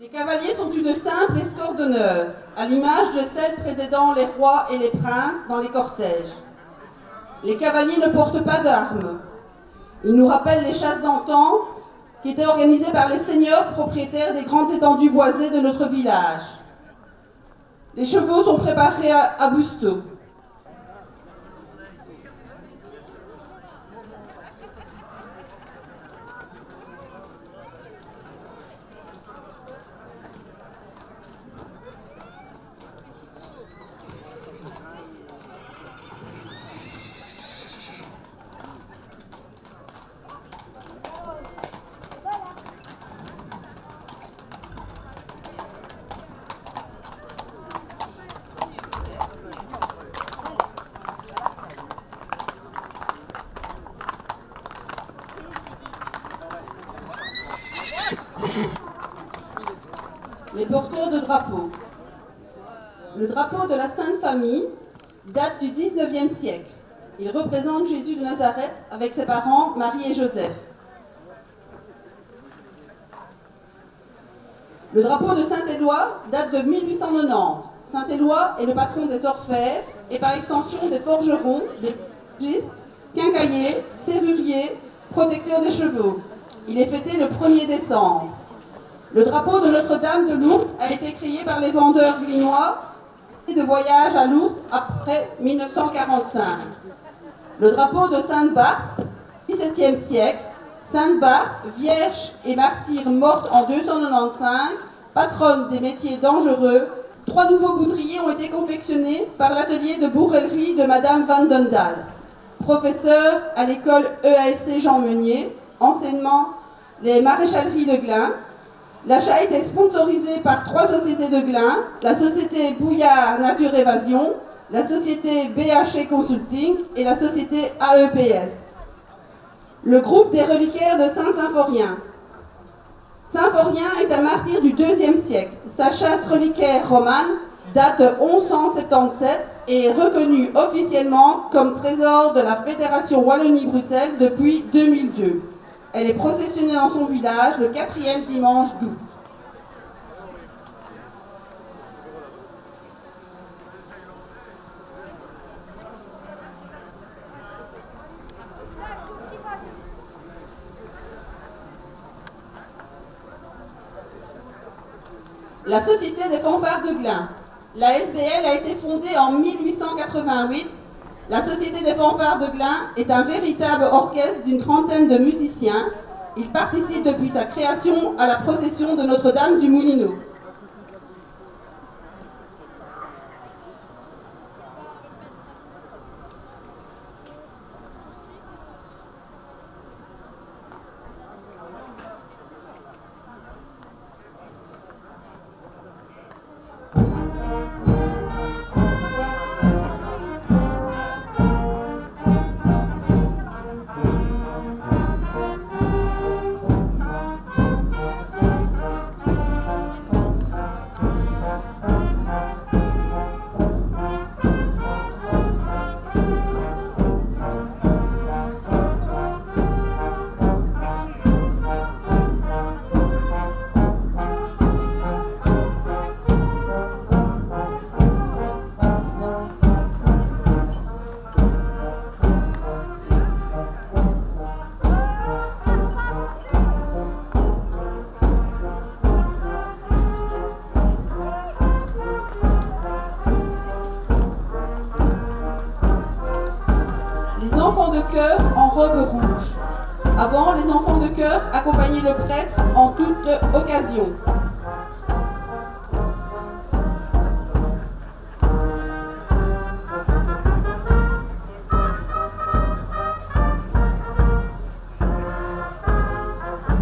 Les cavaliers sont une simple escorte d'honneur, à l'image de celle précédant les rois et les princes dans les cortèges. Les cavaliers ne portent pas d'armes. Ils nous rappellent les chasses d'antan qui étaient organisées par les seigneurs propriétaires des grandes étendues boisées de notre village. Les chevaux sont préparés à Busto. Les porteurs de drapeaux. Le drapeau de la Sainte Famille date du 19e siècle. Il représente Jésus de Nazareth avec ses parents Marie et Joseph. Le drapeau de Saint-Éloi date de 1890. Saint-Éloi est le patron des orfèvres et par extension des forgerons, des forgistes, quincailliers, serruriers, protecteurs des chevaux. Il est fêté le 1er décembre. Le drapeau de Notre-Dame de Lourdes a été créé par les vendeurs glinois de voyage à Lourdes après 1945. Le drapeau de Sainte-Barthe, XVIIe siècle, Sainte-Barthe, vierge et martyre morte en 295, patronne des métiers dangereux. 3 nouveaux boudriers ont été confectionnés par l'atelier de bourrellerie de Madame Van Dundal, professeure à l'école EAFC Jean Meunier, enseignement les maréchaleries de Glun. L'achat a été sponsorisé par 3 sociétés de Glun, la société Bouillard Nature Évasion, la société BHC Consulting et la société AEPS. Le groupe des reliquaires de Saint-Symphorien. Symphorien est un martyr du IIe siècle. Sa chasse reliquaire romane date de 1177 et est reconnue officiellement comme trésor de la Fédération Wallonie-Bruxelles depuis 2002. Elle est processionnée dans son village le 4e dimanche d'août. La Société des fanfares de Glun. La SBL a été fondée en 1888. La Société des fanfares de Glun est un véritable orchestre d'une trentaine de musiciens. Il participe depuis sa création à la procession de Notre-Dame du Moulineau. En robe rouge. Avant, les enfants de chœur accompagnaient le prêtre en toute occasion.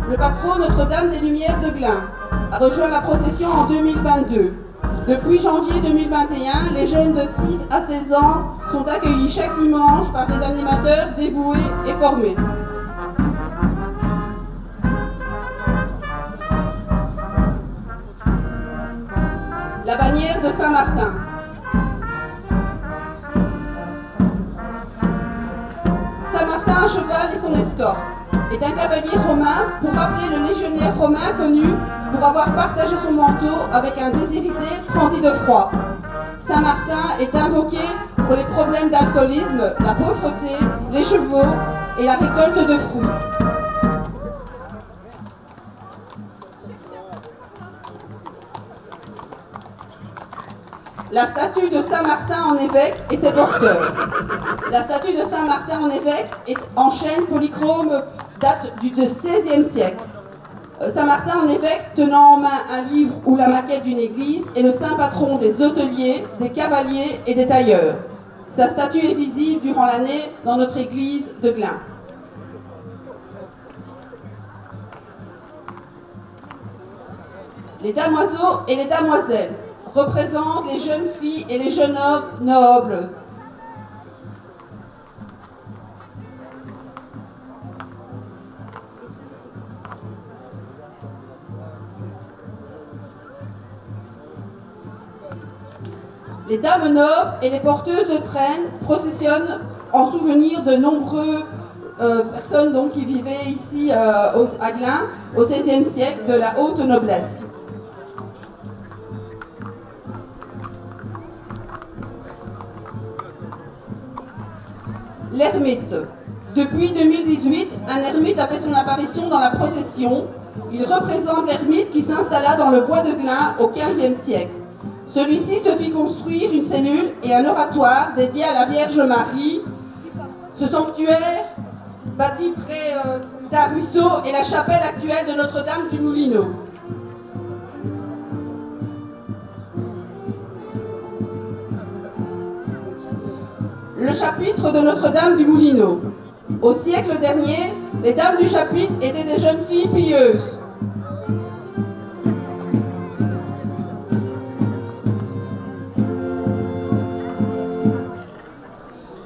Le patron Notre-Dame des Lumières de Glun a rejoint la procession en 2022. Depuis janvier 2021, les jeunes de 6 à 16 ans sont accueillis chaque dimanche par des animateurs dévoués et formés. La bannière de Saint-Martin. Saint-Martin à cheval et son escorte est un cavalier romain pour rappeler le légionnaire romain connu pour avoir partagé son manteau avec un déshérité transi de froid. Saint-Martin est invoqué pour les problèmes d'alcoolisme, la pauvreté, les chevaux et la récolte de fruits. La statue de Saint-Martin en évêque et ses porteurs. La statue de Saint-Martin en évêque est en chêne polychrome, date du XVIe siècle. Saint-Martin en évêque, tenant en main un livre ou la maquette d'une église, est le saint patron des hôteliers, des cavaliers et des tailleurs. Sa statue est visible durant l'année dans notre église de Glun. Les damoiseaux et les damoiselles représentent les jeunes filles et les jeunes hommes nobles. Les dames nobles et les porteuses de traînes processionnent en souvenir de nombreuses personnes donc, qui vivaient ici à Glun au XVIe siècle de la haute noblesse. L'ermite. Depuis 2018, un ermite a fait son apparition dans la procession. Il représente l'ermite qui s'installa dans le bois de Glun au XVe siècle. Celui-ci se fit construire une cellule et un oratoire dédié à la Vierge Marie. Ce sanctuaire, bâti près d'un ruisseau, est la chapelle actuelle de Notre-Dame du Moulineau. Le chapitre de Notre-Dame du Moulineau. Au siècle dernier, les dames du chapitre étaient des jeunes filles pieuses.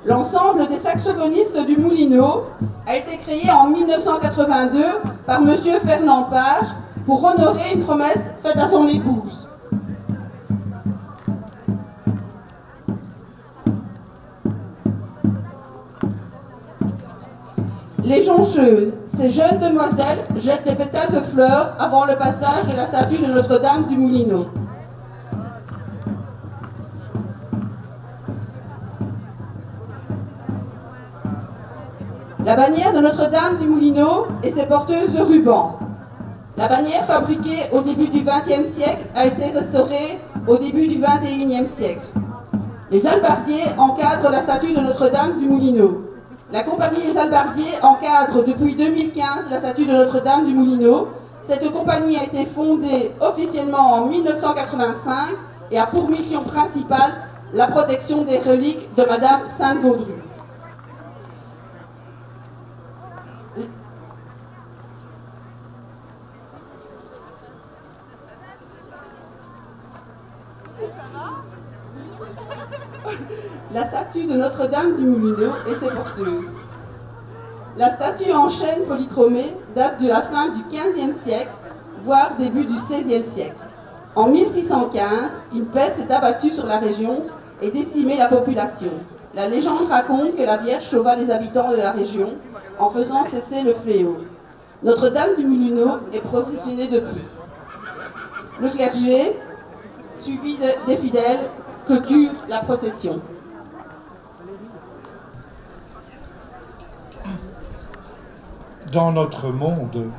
L'ensemble des saxophonistes du Moulineau a été créé en 1982 par M. Fernand Page pour honorer une promesse faite à son épouse. Les joncheuses, ces jeunes demoiselles jettent des pétales de fleurs avant le passage de la statue de Notre-Dame du Moulineau. La bannière de Notre-Dame du Moulineau et ses porteuses de rubans. La bannière fabriquée au début du XXe siècle a été restaurée au début du XXIe siècle. Les hallebardiers encadrent la statue de Notre-Dame du Moulineau. La compagnie des hallebardiers encadre depuis 2015 la statue de Notre-Dame du Moulineau. Cette compagnie a été fondée officiellement en 1985 et a pour mission principale la protection des reliques de Madame Sainte-Vaudrue. La statue de Notre-Dame du Moulineau et ses porteuses. La statue en chêne polychromé date de la fin du XVe siècle, voire début du XVIe siècle. En 1615, une peste s'est abattue sur la région et décimé la population. La légende raconte que la Vierge sauva les habitants de la région en faisant cesser le fléau. Notre-Dame du Moulineau est processionnée depuis. Le clergé, suivi des fidèles, clôture la procession. Dans notre monde,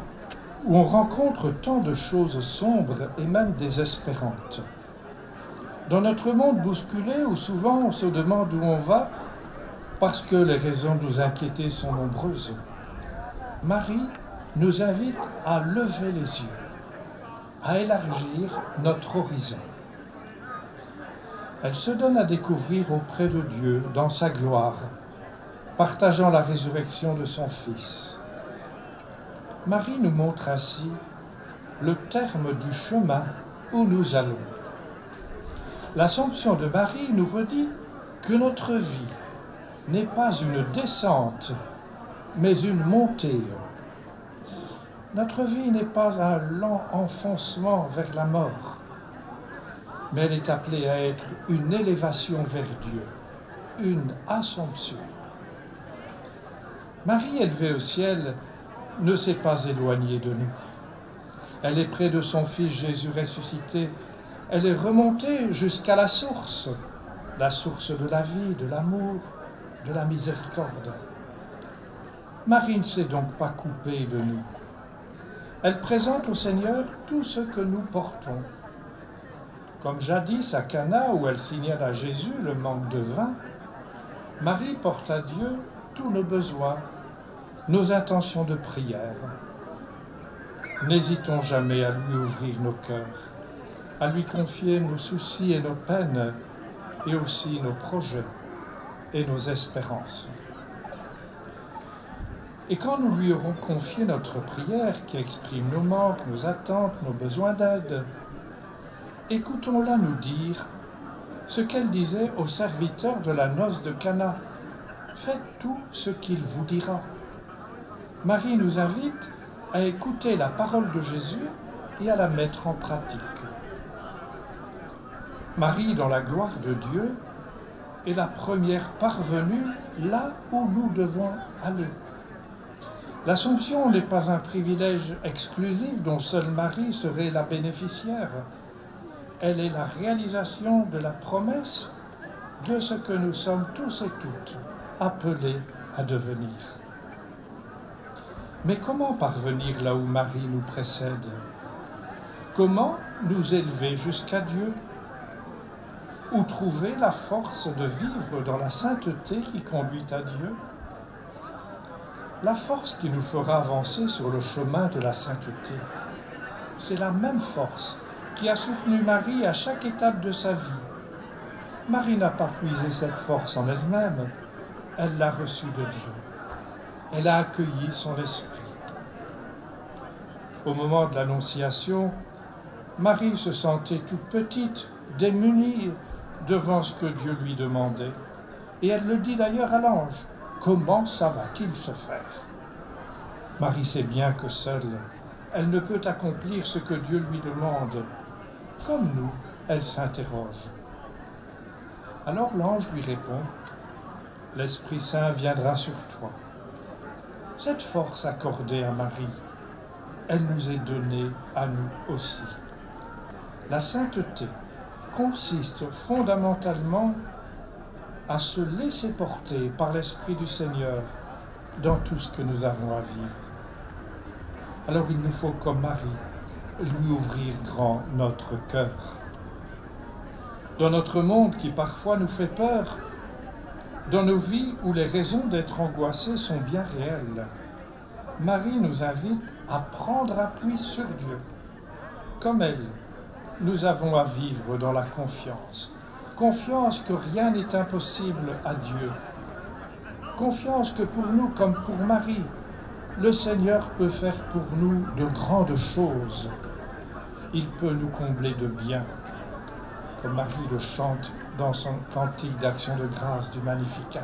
où on rencontre tant de choses sombres et même désespérantes, dans notre monde bousculé où souvent on se demande où on va parce que les raisons de nous inquiéter sont nombreuses, Marie nous invite à lever les yeux, à élargir notre horizon. Elle se donne à découvrir auprès de Dieu dans sa gloire, partageant la résurrection de son Fils. Marie nous montre ainsi le terme du chemin où nous allons. L'Assomption de Marie nous redit que notre vie n'est pas une descente, mais une montée. Notre vie n'est pas un lent enfoncement vers la mort, mais elle est appelée à être une élévation vers Dieu, une assomption. Marie élevée au ciel ne s'est pas éloignée de nous. Elle est près de son Fils Jésus ressuscité. Elle est remontée jusqu'à la source de la vie, de l'amour, de la miséricorde. Marie ne s'est donc pas coupée de nous. Elle présente au Seigneur tout ce que nous portons. Comme jadis à Cana, où elle signale à Jésus le manque de vin, Marie porte à Dieu tous nos besoins, nos intentions de prière. N'hésitons jamais à lui ouvrir nos cœurs, à lui confier nos soucis et nos peines, et aussi nos projets et nos espérances. Et quand nous lui aurons confié notre prière qui exprime nos manques, nos attentes, nos besoins d'aide, écoutons-la nous dire ce qu'elle disait aux serviteurs de la noce de Cana. Faites tout ce qu'il vous dira. Marie nous invite à écouter la parole de Jésus et à la mettre en pratique. Marie, dans la gloire de Dieu, est la première parvenue là où nous devons aller. L'Assomption n'est pas un privilège exclusif dont seule Marie serait la bénéficiaire. Elle est la réalisation de la promesse de ce que nous sommes tous et toutes appelés à devenir. Mais comment parvenir là où Marie nous précède? Comment nous élever jusqu'à Dieu? Où trouver la force de vivre dans la sainteté qui conduit à Dieu? La force qui nous fera avancer sur le chemin de la sainteté, c'est la même force qui a soutenu Marie à chaque étape de sa vie. Marie n'a pas puisé cette force en elle-même, elle l'a reçue de Dieu. Elle a accueilli son esprit. Au moment de l'Annonciation, Marie se sentait toute petite, démunie devant ce que Dieu lui demandait. Et elle le dit d'ailleurs à l'ange. Comment ça va-t-il se faire? Marie sait bien que seule, elle ne peut accomplir ce que Dieu lui demande. Comme nous, elle s'interroge. Alors l'ange lui répond, « L'Esprit Saint viendra sur toi. » Cette force accordée à Marie, elle nous est donnée à nous aussi. La sainteté consiste fondamentalement à se laisser porter par l'Esprit du Seigneur dans tout ce que nous avons à vivre. Alors il nous faut, comme Marie, lui ouvrir grand notre cœur. Dans notre monde qui parfois nous fait peur, dans nos vies où les raisons d'être angoissés sont bien réelles, Marie nous invite à prendre appui sur Dieu. Comme elle, nous avons à vivre dans la confiance. Confiance que rien n'est impossible à Dieu. Confiance que pour nous, comme pour Marie, le Seigneur peut faire pour nous de grandes choses. Il peut nous combler de bien, comme Marie le chante dans son cantique d'action de grâce du Magnificat.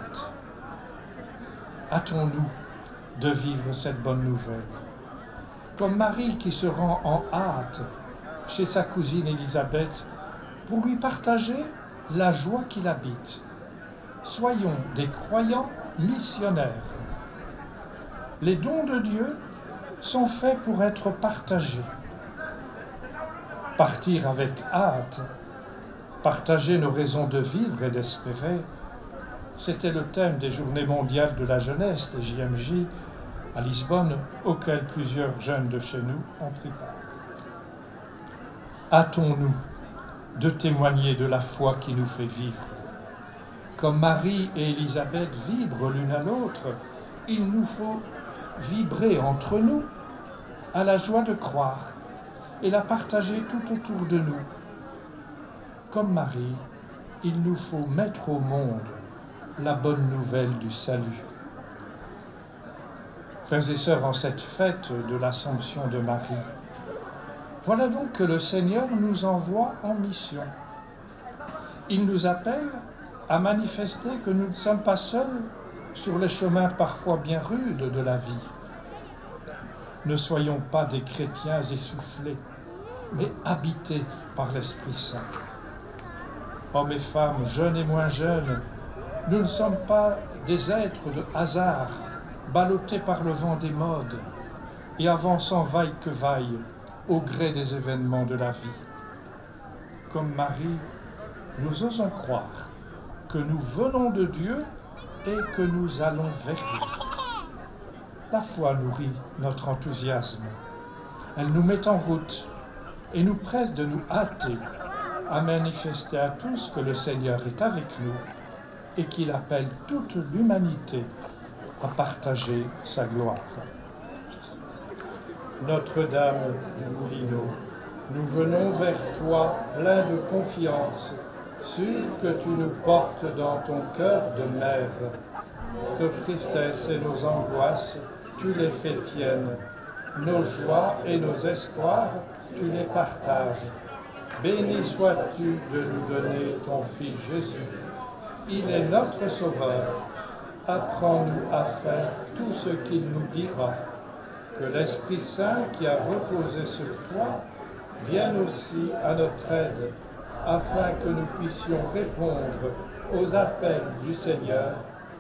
Hâtons-nous de vivre cette bonne nouvelle. Comme Marie qui se rend en hâte chez sa cousine Élisabeth pour lui partager la joie qui l'habite. Soyons des croyants missionnaires. Les dons de Dieu sont faits pour être partagés. Partir avec hâte, partager nos raisons de vivre et d'espérer, c'était le thème des Journées mondiales de la jeunesse, les JMJ, à Lisbonne, auxquelles plusieurs jeunes de chez nous ont pris part. Hâtons-nous de témoigner de la foi qui nous fait vivre. Comme Marie et Élisabeth vibrent l'une à l'autre, il nous faut vibrer entre nous à la joie de croire et la partager tout autour de nous. Comme Marie, il nous faut mettre au monde la bonne nouvelle du salut. Frères et sœurs, en cette fête de l'Assomption de Marie, voilà donc que le Seigneur nous envoie en mission. Il nous appelle à manifester que nous ne sommes pas seuls sur les chemins parfois bien rudes de la vie. Ne soyons pas des chrétiens essoufflés, mais habités par l'Esprit Saint. Hommes et femmes, jeunes et moins jeunes, nous ne sommes pas des êtres de hasard, ballottés par le vent des modes et avançant vaille que vaille, au gré des événements de la vie. Comme Marie, nous osons croire que nous venons de Dieu et que nous allons vers lui. La foi nourrit notre enthousiasme. Elle nous met en route et nous presse de nous hâter à manifester à tous que le Seigneur est avec nous et qu'il appelle toute l'humanité à partager sa gloire. Notre-Dame du Moulineau, nous venons vers toi pleins de confiance, sûrs que tu nous portes dans ton cœur de mère. Nos tristesses et nos angoisses, tu les fais tiennes. Nos joies et nos espoirs, tu les partages. Béni sois-tu de nous donner ton Fils Jésus. Il est notre Sauveur. Apprends-nous à faire tout ce qu'il nous dira. Que l'Esprit Saint qui a reposé sur toi vienne aussi à notre aide, afin que nous puissions répondre aux appels du Seigneur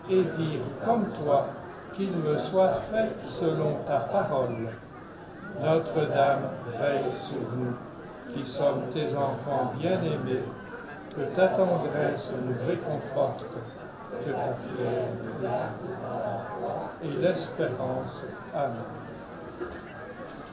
et dire comme toi qu'il me soit fait selon ta parole. Notre-Dame, veille sur nous, qui sommes tes enfants bien-aimés, que ta tendresse nous réconforte, que ta prière et l'espérance. Amen.